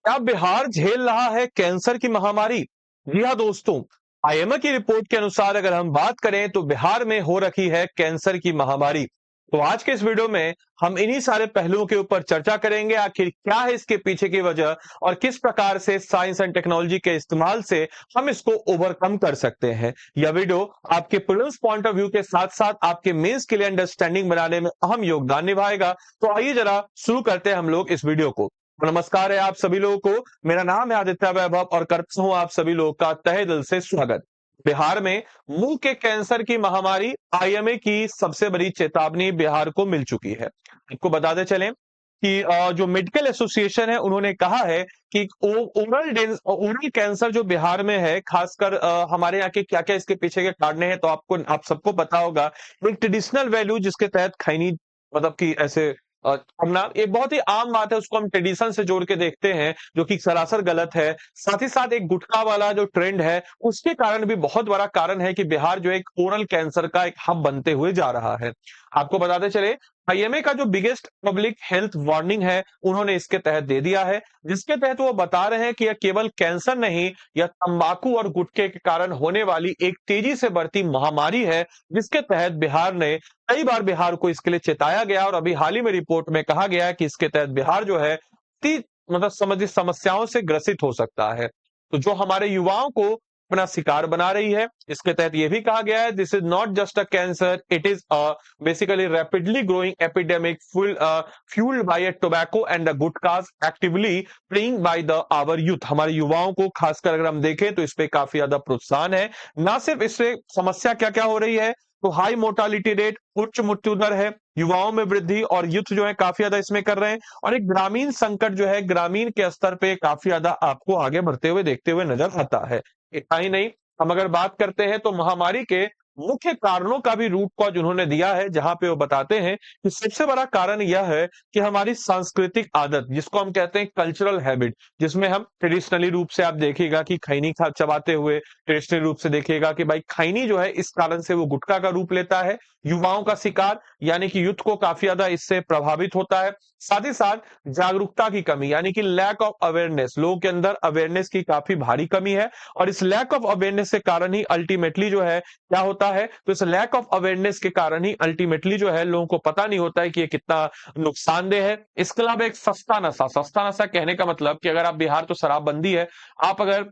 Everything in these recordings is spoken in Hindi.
क्या बिहार झेल रहा है कैंसर की महामारी? जी हाँ दोस्तों, आईएमए की रिपोर्ट के अनुसार अगर हम बात करें तो बिहार में हो रखी है कैंसर की महामारी। तो आज के इस वीडियो में हम इन्हीं सारे पहलुओं के ऊपर चर्चा करेंगे, आखिर क्या है इसके पीछे की वजह और किस प्रकार से साइंस एंड टेक्नोलॉजी के इस्तेमाल से हम इसको ओवरकम कर सकते हैं। यह वीडियो आपके प्रीलिम्स पॉइंट ऑफ व्यू के साथ साथ आपके मेंस के लिए अंडरस्टैंडिंग बनाने में अहम योगदान निभाएगा। तो आइए जरा शुरू करते हैं हम लोग इस वीडियो को। नमस्कार है आप सभी लोगों को। मेरा नाम है आदित्य वैभव और करता हूं आप सभी लोगों का तहे दिल से स्वागत। बिहार में मुंह के कैंसर की महामारी, आईएमए की सबसे बड़ी चेतावनी बिहार को मिल चुकी है। आपको बताते चलें कि जो मेडिकल एसोसिएशन है उन्होंने कहा है कि ओरल कैंसर जो बिहार में है, खासकर हमारे यहाँ के क्या क्या इसके पीछे के कारण है तो आप सबको पता होगा। एक ट्रेडिशनल वैल्यू जिसके तहत खैनी, मतलब कि ऐसे हमना एक बहुत ही आम बात है, उसको हम ट्रेडिशन से जोड़ के देखते हैं जो कि सरासर गलत है। साथ ही साथ एक गुटखा वाला जो ट्रेंड है उसके कारण भी बहुत बड़ा कारण है कि बिहार जो एक ओरल कैंसर का एक हब बनते हुए जा रहा है। आपको बताते चले, आईएमए का जो बिगेस्ट पब्लिक हेल्थ वार्निंग है उन्होंने इसके तहत दे दिया है, जिसके तहत वो बता रहे हैं कि यह केवल कैंसर नहीं, यह तंबाकू और गुटखे के कारण होने वाली एक तेजी से बढ़ती महामारी है, जिसके तहत बिहार ने कई बार बिहार को इसके लिए चेताया गया और अभी हाल ही में रिपोर्ट में कहा गया है कि इसके तहत बिहार जो है मतलब संबंधित समस्याओं से ग्रसित हो सकता है। तो जो हमारे युवाओं को अपना शिकार बना रही है, इसके तहत यह भी कहा गया है this is not just a cancer, it is basically rapidly growing epidemic fueled by a tobacco and the गुटखास actively playing by the our youth। हमारे युवाओं को खासकर अगर हम देखें तो इस पे काफी ज्यादा प्रोत्साहन है। ना सिर्फ इससे समस्या क्या क्या हो रही है, तो हाई मोर्टालिटी रेट, उच्च मृत्यु दर है, युवाओं में वृद्धि और युद्ध जो है काफी ज्यादा इसमें कर रहे हैं, और एक ग्रामीण संकट जो है ग्रामीण के स्तर पे काफी ज्यादा आपको आगे बढ़ते हुए देखते हुए नजर आता है। इतना ही नहीं, हम अगर बात करते हैं तो महामारी के मुख्य कारणों का भी रूट कॉज उन्होंने दिया है, जहां पे वो बताते हैं कि सबसे बड़ा कारण यह है कि हमारी सांस्कृतिक आदत, जिसको हम कहते हैं कल्चरल हैबिट, जिसमें हम ट्रेडिशनली रूप से आप देखिएगा कि खैनी खा चबाते हुए ट्रेडिशनल रूप से देखिएगा कि भाई खैनी जो है इस कारण से वो गुटखा का रूप लेता है, युवाओं का शिकार यानी कि यूथ को काफी ज्यादा इससे प्रभावित होता है। साथ ही साथ जागरूकता की कमी यानी कि लैक ऑफ अवेयरनेस, लोगों के अंदर अवेयरनेस की काफी भारी कमी है, और इस लैक ऑफ अवेयरनेस के कारण ही अल्टीमेटली जो है क्या होता है, तो इस लैक ऑफ अवेयरनेस के कारण ही अल्टीमेटली जो है लोगों को पता नहीं होता है कि ये कितना नुकसानदेह है। इसके अलावा एक सस्ता नशा कहने का मतलब कि अगर आप बिहार तो शराबबंदी है, आप अगर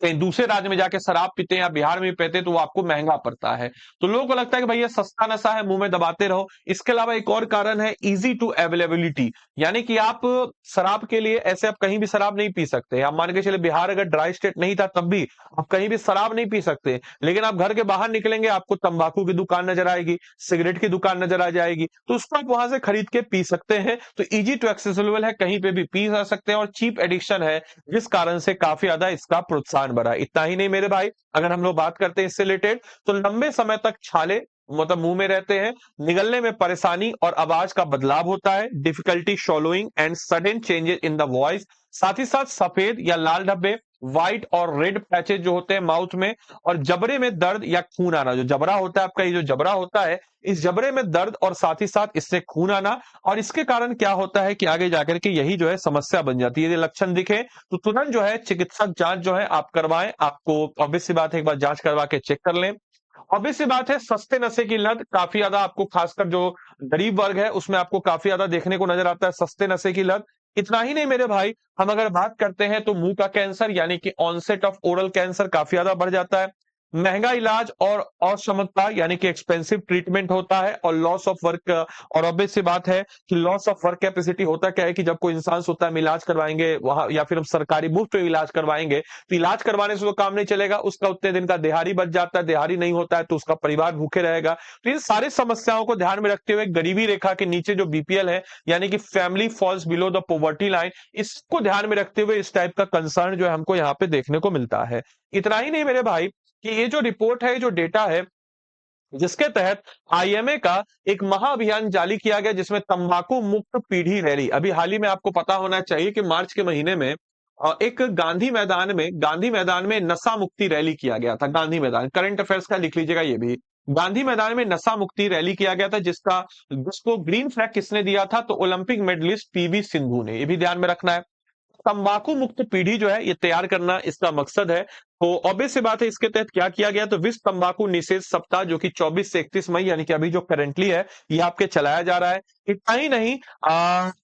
कहीं दूसरे राज्य में जाके शराब पीते हैं या बिहार में भी पीते हैं तो वो आपको महंगा पड़ता है। तो लोगों को लगता है कि भैया सस्ता नशा है, मुंह में दबाते रहो। इसके अलावा एक और कारण है इजी टू अवेलेबिलिटी, यानी कि आप शराब के लिए ऐसे आप कहीं भी शराब नहीं पी सकते। आप मान के चले बिहार अगर ड्राई स्टेट नहीं था तब भी आप कहीं भी शराब नहीं पी सकते, लेकिन आप घर के बाहर निकलेंगे आपको तंबाकू की दुकान नजर आएगी, सिगरेट की दुकान नजर आ जाएगी, तो उसको आप वहां से खरीद के पी सकते हैं। तो इजी टू एक्सेसिबल है, कहीं पे भी पी जा सकते हैं, और चीप एडिक्शन है जिस कारण से काफी ज्यादा इसका प्रोत्साहन बढ़ा। इतना ही नहीं मेरे भाई, अगर हम लोग बात करते हैं इससे रिलेटेड, तो लंबे समय तक छाले मतलब मुंह में रहते हैं, निगलने में परेशानी और आवाज का बदलाव होता है, difficulty swallowing and sudden changes in the voice. साथ ही साथ सफेद या लाल धब्बे, व्हाइट और रेड पैचेज जो होते हैं माउथ में, और जबड़े में दर्द या खून आना। जो जबड़ा होता है आपका, ये जो जबड़ा होता है, इस जबड़े में दर्द और साथ ही साथ इससे खून आना। और इसके कारण क्या होता है कि आगे जाकर के यही जो है समस्या बन जाती है। यदि लक्षण दिखे तो तुरंत जो है चिकित्सक जांच जो है आप करवाएं। आपको ऑब्वियस सी बात है, एक बार जांच करवा के चेक कर लें। ऑब्वियस सी बात है, सस्ते नशे की लत काफी ज्यादा आपको, खासकर जो गरीब वर्ग है उसमें आपको काफी ज्यादा देखने को नजर आता है सस्ते नशे की लत। इतना ही नहीं मेरे भाई, हम अगर बात करते हैं तो मुंह का कैंसर यानी कि ऑनसेट ऑफ ओरल कैंसर काफी ज्यादा बढ़ जाता है। महंगा इलाज और अक्षमता यानी कि एक्सपेंसिव ट्रीटमेंट होता है, और लॉस ऑफ वर्क। और ऑब्वियस सी बात है कि लॉस ऑफ वर्क कैपेसिटी होता क्या है कि जब कोई इंसान सोचता है हम इलाज करवाएंगे वहां, या फिर हम सरकारी मुफ्त में इलाज करवाएंगे, तो इलाज करवाने से तो काम नहीं चलेगा, उसका उतने दिन का दिहाड़ी बच जाता है, दिहाड़ी नहीं होता है तो उसका परिवार भूखे रहेगा। तो इन सारी समस्याओं को ध्यान में रखते हुए गरीबी रेखा के नीचे जो बीपीएल है यानी कि family falls below the poverty line, इसको ध्यान में रखते हुए इस टाइप का कंसर्न जो है हमको यहाँ पे देखने को मिलता है। इतना ही नहीं मेरे भाई, कि ये जो रिपोर्ट है, ये जो डेटा है, जिसके तहत आईएमए का एक महाअभियान जारी किया गया जिसमें तंबाकू मुक्त पीढ़ी रैली, अभी हाल ही में आपको पता होना चाहिए कि मार्च के महीने में एक गांधी मैदान में नशा मुक्ति रैली किया गया था। गांधी मैदान, करंट अफेयर्स का लिख लीजिएगा ये भी। गांधी मैदान में नशा मुक्ति रैली किया गया था, जिसको ग्रीन फ्लैग किसने दिया था, तो ओलंपिक मेडलिस्ट पीवी सिंधु ने। ये भी ध्यान में रखना है। तंबाकू मुक्त पीढ़ी जो है ये तैयार करना इसका मकसद है। तो ऑब्वियस सी बात है, इसके तहत क्या किया गया, तो विश्व तंबाकू निषेध सप्ताह जो कि 24 से 31 मई यानी कि अभी जो करंटली है ये आपके चलाया जा रहा है। इतना ही नहीं,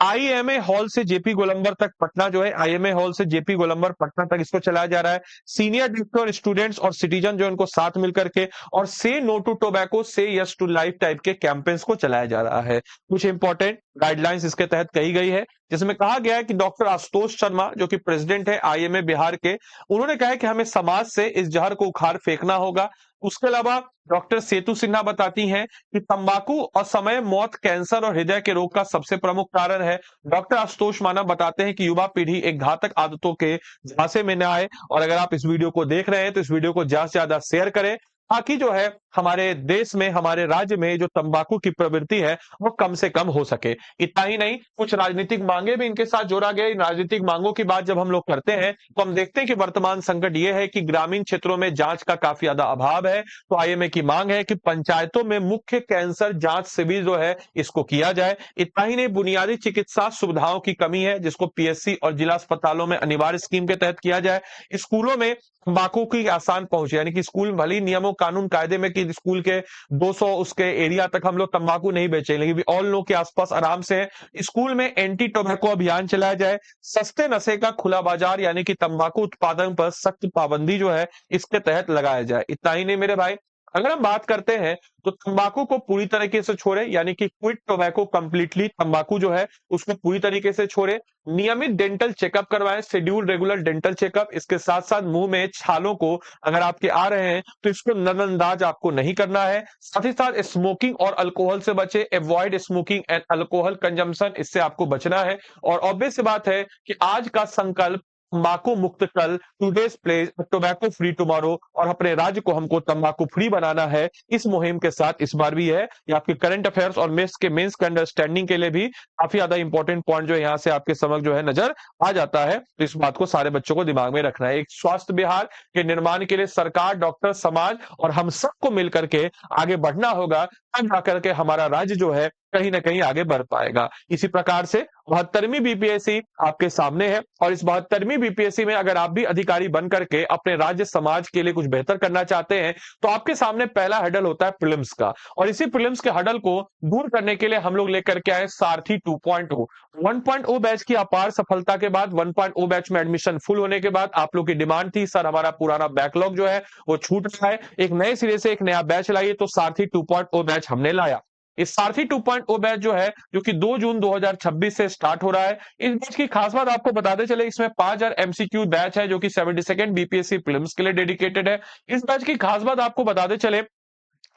आईएमए हॉल से जेपी गोलंबर तक पटना जो है, आईएमए हॉल से जेपी गोलंबर पटना तक इसको चलाया जा रहा है। सीनियर डॉक्टर, स्टूडेंट्स और सिटीजन जो उनको साथ मिलकर के और से नो टू टोबैको, से यस टू लाइफ टाइप के कैंपेन्स को चलाया जा रहा है। कुछ इंपॉर्टेंट गाइडलाइंस इसके तहत कही गई है, जिसमें कहा गया है कि डॉक्टर आशुतोष शर्मा जो कि प्रेसिडेंट है आईएमए बिहार के, उन्होंने कहा है कि हमें समाज से इस जहर को उखाड़ फेंकना होगा। उसके अलावा डॉक्टर सेतु सिन्हा बताती हैं कि तंबाकू असमय मौत, कैंसर और हृदय के रोग का सबसे प्रमुख कारण है। डॉक्टर आशुतोष मानव बताते हैं कि युवा पीढ़ी एक घातक आदतों के झांसे में न आए, और अगर आप इस वीडियो को देख रहे हैं तो इस वीडियो को ज्यादा से ज्यादा शेयर करें, ताकि जो है हमारे देश में, हमारे राज्य में जो तंबाकू की प्रवृत्ति है वो कम से कम हो सके। इतना ही नहीं, कुछ राजनीतिक मांगे भी इनके साथ जोड़ा गया। इन राजनीतिक मांगों की बात जब हम लोग करते हैं तो हम देखते हैं कि वर्तमान संकट ये है कि ग्रामीण क्षेत्रों में जांच का काफी ज्यादा अभाव है। तो आईएमए की मांग है कि पंचायतों में मुख्य कैंसर जांच शिविर जो है इसको किया जाए। इतना ही नहीं, बुनियादी चिकित्सा सुविधाओं की कमी है, जिसको पीएचसी और जिला अस्पतालों में अनिवार्य स्कीम के तहत किया जाए। स्कूलों में तंबाकू की आसान पहुंच, यानी कि स्कूल भले ही नियमों कानून कायदे में कि स्कूल के 200 उसके एरिया तक हम लोग तंबाकू नहीं बेचें, लेकिन ऑल लो के आसपास आराम से स्कूल में एंटी टोबैको अभियान चलाया जाए। सस्ते नशे का खुला बाजार यानी कि तंबाकू उत्पादन पर सख्त पाबंदी जो है इसके तहत लगाया जाए। इतना ही नहीं मेरे भाई, अगर हम बात करते हैं तो तंबाकू को पूरी तरीके से छोड़े, यानी कि क्विट टोबैको कंप्लीटली, तंबाकू जो है उसको पूरी तरीके से छोड़े। नियमित डेंटल चेकअप करवाएं, शेड्यूल रेगुलर डेंटल चेकअप। इसके साथ साथ मुंह में छालों को अगर आपके आ रहे हैं तो इसको नजरअंदाज आपको नहीं करना है। साथ ही साथ स्मोकिंग और अल्कोहल से बचे, avoid smoking and alcohol consumption, इससे आपको बचना है। और ऑब्वियस बात है कि आज का संकल्प तंबाकू मुक्त कल, today's pledge tobacco free tomorrow, और अपने राज्य को हमको तंबाकू फ्री बनाना है। इस मुहिम के साथ इस बार भी है, ये आपके करंट अफेयर्स और मेंस के अंडरस्टैंडिंग के लिए भी काफी ज्यादा इंपॉर्टेंट पॉइंट जो यहाँ से आपके समझ जो है नजर आ जाता है। तो इस बात को सारे बच्चों को दिमाग में रखना है। एक स्वस्थ बिहार के निर्माण के लिए सरकार, डॉक्टर, समाज और हम सबको मिलकर के आगे बढ़ना होगा, तब जाकर के हमारा राज्य जो है कहीं ना कहीं आगे बढ़ पाएगा। इसी प्रकार से 72वीं बीपीएससी आपके सामने है, और इस 72वीं बीपीएससी में अगर आप भी अधिकारी बन करके अपने राज्य समाज के लिए कुछ बेहतर करना चाहते हैं तो आपके सामने पहला हडल होता है प्रीलिम्स का, और इसी प्रीलिम्स के हडल को दूर करने के लिए हम लोग लेकर के आए सारथी 2.0। 1.0 बैच की अपार सफलता के बाद, 1.0 बैच में एडमिशन फुल होने के बाद आप लोग की डिमांड थी, सर हमारा पुराना बैकलॉग जो है वो छूट रहा है, एक नए सिरे से एक नया बैच लाइए। तो सारथी 2.0 बैच हमने लाया। इस सारथी 2.0 बैच जो है, जो कि 2 जून 2026 से स्टार्ट हो रहा है। इस बैच की खास बात आपको बताते चले, इसमें 5000 एमसीक्यू बैच है जो कि 72nd बीपीएससी प्रीलिम्स के लिए डेडिकेटेड है। इस बैच की खास बात आपको बताते चले,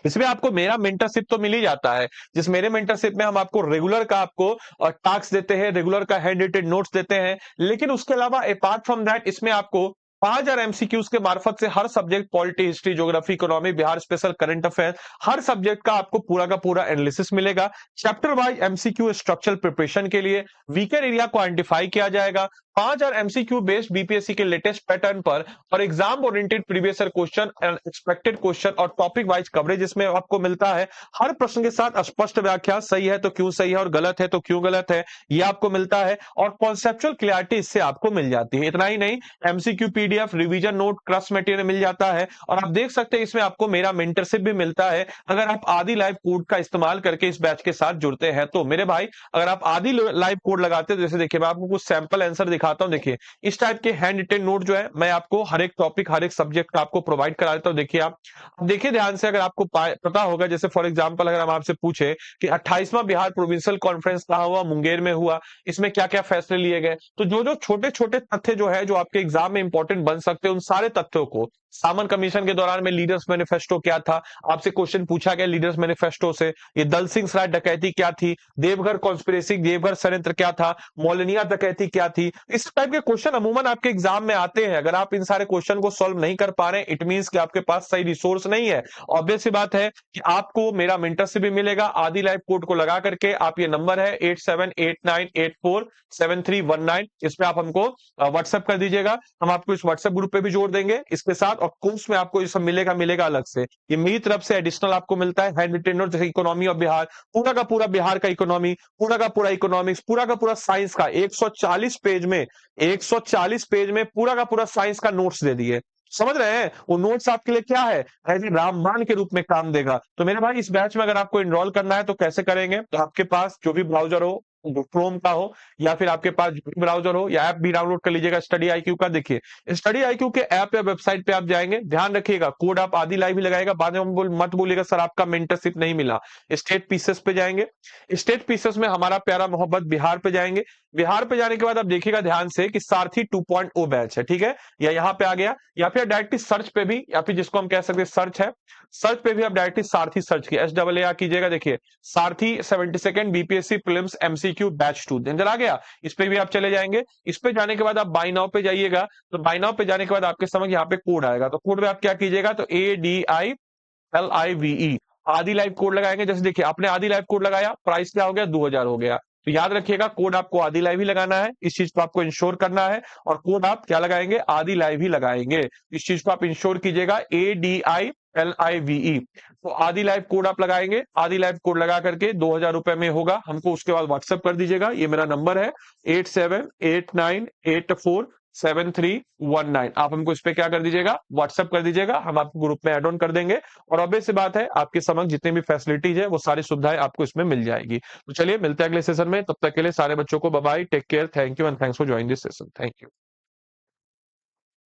इसमें आपको मेरा मेंटरशिप तो मिल ही जाता है, जिस मेरे मेंटरशिप में हम आपको रेगुलर का आपको टास्क देते हैं, रेगुलर का हैंड रिटेन नोट्स देते हैं। लेकिन उसके अलावा अपार्ट फ्रॉम दैट इसमें आपको 5000 एमसीक्यूज के मार्फत से हर subject, polity, history, geography, economy, Bihar special, current affair, हर सब्जेक्ट का आपको पूरा का पूरा एनालिसिस मिलेगा। Chapter wise MCQ structural preparation के लिए वीकर एरिया को आइडेंटिफाई किया जाएगा। 5000 एमसीक्यू बेस्ड बीपीएससी के लेटेस्ट पैटर्न पर और exam oriented previous year question and expected question और टॉपिक वाइज कवरेज इसमें आपको मिलता है। हर प्रश्न के साथ स्पष्ट व्याख्या, सही है तो क्यों सही है और गलत है तो क्यों गलत है, ये आपको मिलता है। और कॉन्सेप्चुअल क्लैरिटी इससे आपको मिल जाती है। इतना ही नहीं, MCQ PDF, revision note, cross material मिल जाता है। और आप देख सकते हैं इसमें आपको मेरा मेंटरशिप भी मिलता है, अगर आप आदि लाइव कोड का इस्तेमाल करके इस बैच के साथ जुड़ते हैं तो। मेरे भाई, अगर आप आदि लाइव कोड लगाते हैं, जैसे देखिए मैं आपको कुछ सैंपल आंसर दिखाता हूं। देखिए इस टाइप के हैंड रिटेन नोट जो है मैं आपको हर एक टॉपिक, हर एक सब्जेक्ट का आपको प्रोवाइड करा देता हूं। देखिए आप देखिए ध्यान से, अगर आपको पता होगा, जैसे फॉर एग्जांपल अगर हम आपसे पूछे कि 28वां बिहार प्रोविंशियल कॉन्फ्रेंस कहां हुआ, मुंगेर में हुआ, इसमें क्या क्या फैसले लिए गए, तो जो जो छोटे छोटे तथ्य जो है जो आपके एग्जाम में इंपॉर्टेंट बन सकते हैं, उन सारे तथ्यों को, सामन कमीशन के दौरान में लीडर्स मैनिफेस्टो क्या था, आपसे क्वेश्चन पूछा गया लीडर्स मैनिफेस्टो से, ये दल सिंह सराय डकैती क्या थी, देवघर कॉन्स्पिरेसी, देवघर षड्यंत्र क्या था, मौलनिया डकैती क्या थी, इस टाइप के क्वेश्चन अमूमन आपके एग्जाम में आते हैं। अगर आप इन सारे क्वेश्चन को सॉल्व नहीं कर पा रहे हैं, इट मींस कि आपके पास सही रिसोर्स नहीं है। ऑब्वियस सी बात है कि आपको मेरा मेंटरशिप भी मिलेगा। आदि लाइव कोड को लगा करके आप, ये नंबर है 8789847319, इस पे आप हमको व्हाट्सएप कर दीजिएगा, हम आपको इस व्हाट्सएप ग्रुप पे भी जोड़ देंगे इसके साथ। और कोर्स में आपको ये सब मिलेगा अलग से। ये मेरी तरफ से एडिशनल आपको मिलता है हैंड रिटेन नोट, जैसे इकोनॉमी ऑफ बिहार, पूरा का पूरा बिहार का इकोनॉमी, पूरा का पूरा इकोनॉमिक्स, पूरा का पूरा साइंस का 140 पेज में में 140 पेज में पूरा का पूरा साइंस का नोट्स दे दिए। समझ रहे हैं? वो नोट्स आपके लिए क्या है, एज ए रामबाण के रूप में काम देगा। तो मेरे भाई इस बैच में अगर आपको इनरोल करना है तो कैसे करेंगे, तो आपके पास जो भी ब्राउजर हो, क्रोम का हो या फिर आपके पास ब्राउजर हो, या ऐप भी डाउनलोड कर लीजिएगा स्टडी आईक्यू का। देखिए स्टडी आईक्यू के ऐप या वेबसाइट पे आप जाएंगे, ध्यान रखिएगा कोड आप आदि लाइव ही लगाएगा, बाद में मत बोलिएगा सर आपका मेंटरशिप नहीं मिला। स्टेट पीसेस पे जाएंगे, स्टेट पीसेस में हमारा प्यारा मोहब्बत बिहार पे जाएंगे। बिहार पे जाने के बाद आप देखिएगा ध्यान से कि सारथी 2.0 बैच है, ठीक है, या यहाँ पे आ गया, या फिर डायरेक्टली सर्च पे भी, या फिर जिसको हम कह सकते हैं सर्च है, सर्च पे भी आप डायरेक्टली सारथी सर्च किया, SAA कीजिएगा। देखिए सारथी 72nd BPSC prelims MCQ batch 2 अंदर आ गया। इस पे भी आप चले जाएंगे। इस पे जाने के बाद आप बाय नाउ पे जाइएगा, तो बाय नाउ पे जाने के बाद आपके समझ यहाँ पे कोड आएगा, तो कोड में आप क्या कीजिएगा, तो ADILIVE आदि लाइव कोड लगाएंगे। जैसे देखिए आपने आदि लाइव कोड लगाया, प्राइस क्या हो गया, 2000 हो गया। तो याद रखिएगा कोड आपको आदि लाइव ही लगाना है, इस चीज को आपको इंश्योर करना है, और कोड आप क्या लगाएंगे, आदि लाइव ही लगाएंगे। इस चीज को आप इंश्योर कीजिएगा, ADILIVE। तो आदि लाइव कोड आप लगाएंगे, आदि लाइव कोड लगा करके 2000 रुपए में होगा, हमको उसके बाद व्हाट्सएप कर दीजिएगा। ये मेरा नंबर है 8789847319। आप हमको इस पे क्या कर दीजिएगा, व्हाट्सएप कर दीजिएगा, हम आपको ग्रुप में ऐड ऑन कर देंगे। और ऑब्वियस सी बात है आपके समझ जितनी भी फैसिलिटीज है वो सारी सुविधाएं आपको इसमें मिल जाएगी। तो चलिए मिलते हैं अगले सेशन में, तब तक के लिए सारे बच्चों को bye bye, take care, thank you and thanks for joining this session. Thank you.